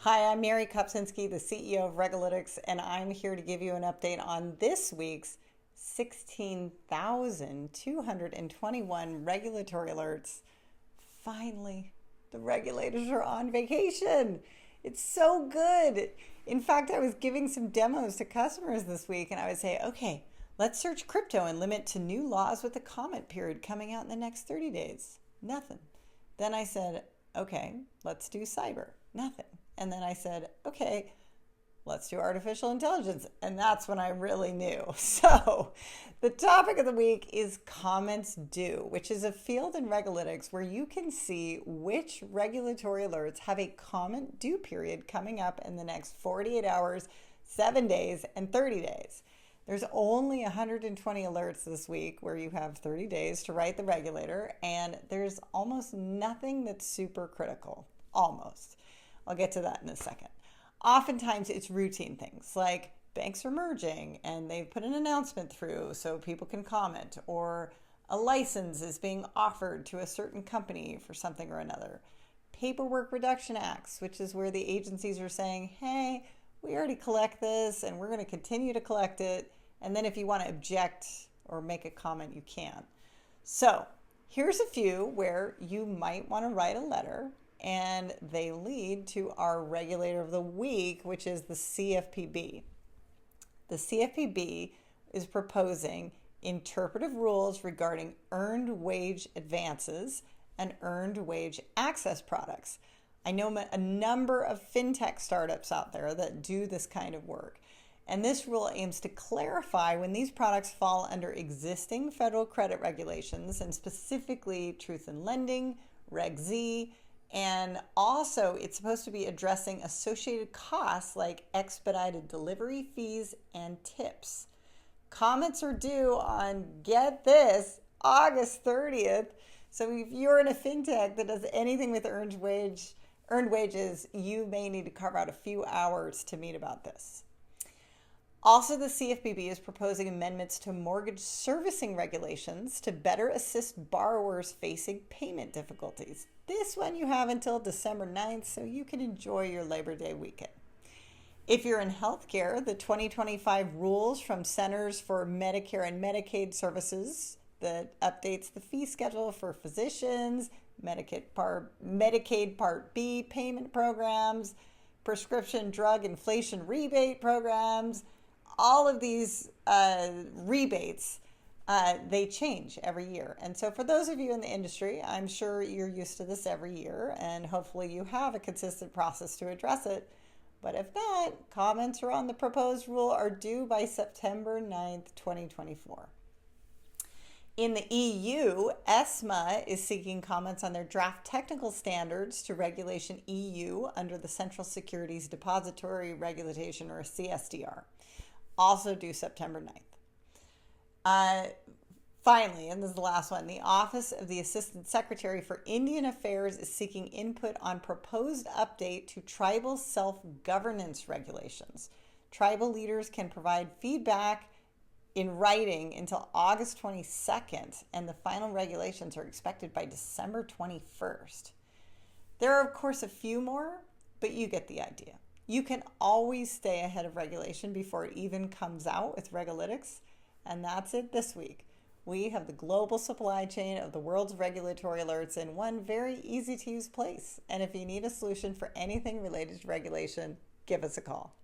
Hi, I'm Mary Kopczynski, the CEO of RegAlytics, and I'm here to give you an update on this week's 16,221 regulatory alerts. Finally, the regulators are on vacation. It's so good. In fact, I was giving some demos to customers this week, and I would say, okay, let's search crypto and limit to new laws with a comment period coming out in the next 30 days. Nothing. Then I said, okay, let's do cyber. Nothing. And then I said, okay, let's do artificial intelligence. And that's when I really knew. So the topic of the week is comments due, which is a field in RegAlytics where you can see which regulatory alerts have a comment due period coming up in the next 48 hours, 7 days, and 30 days. There's only 120 alerts this week where you have 30 days to write the regulator, and there's almost nothing that's super critical. Almost. I'll get to that in a second. Oftentimes it's routine things like banks are merging and they've put an announcement through so people can comment, or a license is being offered to a certain company for something or another. Paperwork reduction acts, which is where the agencies are saying, hey, we already collect this and we're going to continue to collect it. And then if you want to object or make a comment, you can. So here's a few where you might want to write a letter, and they lead to our regulator of the week, which is the CFPB. The CFPB is proposing interpretive rules regarding earned wage advances and earned wage access products. I know a number of fintech startups out there that do this kind of work. And this rule aims to clarify when these products fall under existing federal credit regulations, and specifically Truth in Lending, Reg Z, and also it's supposed to be addressing associated costs like expedited delivery fees and tips. Comments are due on, get this, August 30th. So if you're in a fintech that does anything with earned wages, you may need to carve out a few hours to meet about this. Also, the CFPB is proposing amendments to mortgage servicing regulations to better assist borrowers facing payment difficulties. This one you have until December 9th, so you can enjoy your Labor Day weekend. If you're in healthcare, the 2025 rules from Centers for Medicare and Medicaid Services that updates the fee schedule for physicians, Medicaid Part B payment programs, prescription drug inflation rebate programs, all of these rebates, they change every year. And so for those of you in the industry, I'm sure you're used to this every year, and hopefully you have a consistent process to address it. But if not, comments on the proposed rule are due by September 9th, 2024. In the EU, ESMA is seeking comments on their draft technical standards to Regulation EU under the Central Securities Depository Regulation, or CSDR. Also due September 9th. Finally, and this is the last one, the Office of the Assistant Secretary for Indian Affairs is seeking input on proposed update to tribal self-governance regulations. Tribal leaders can provide feedback in writing until August 22nd, and the final regulations are expected by December 21st. There are, of course, a few more, but you get the idea. You can always stay ahead of regulation before it even comes out with RegAlytics, and that's it this week. We have the global supply chain of the world's regulatory alerts in one very easy to use place. And if you need a solution for anything related to regulation, give us a call.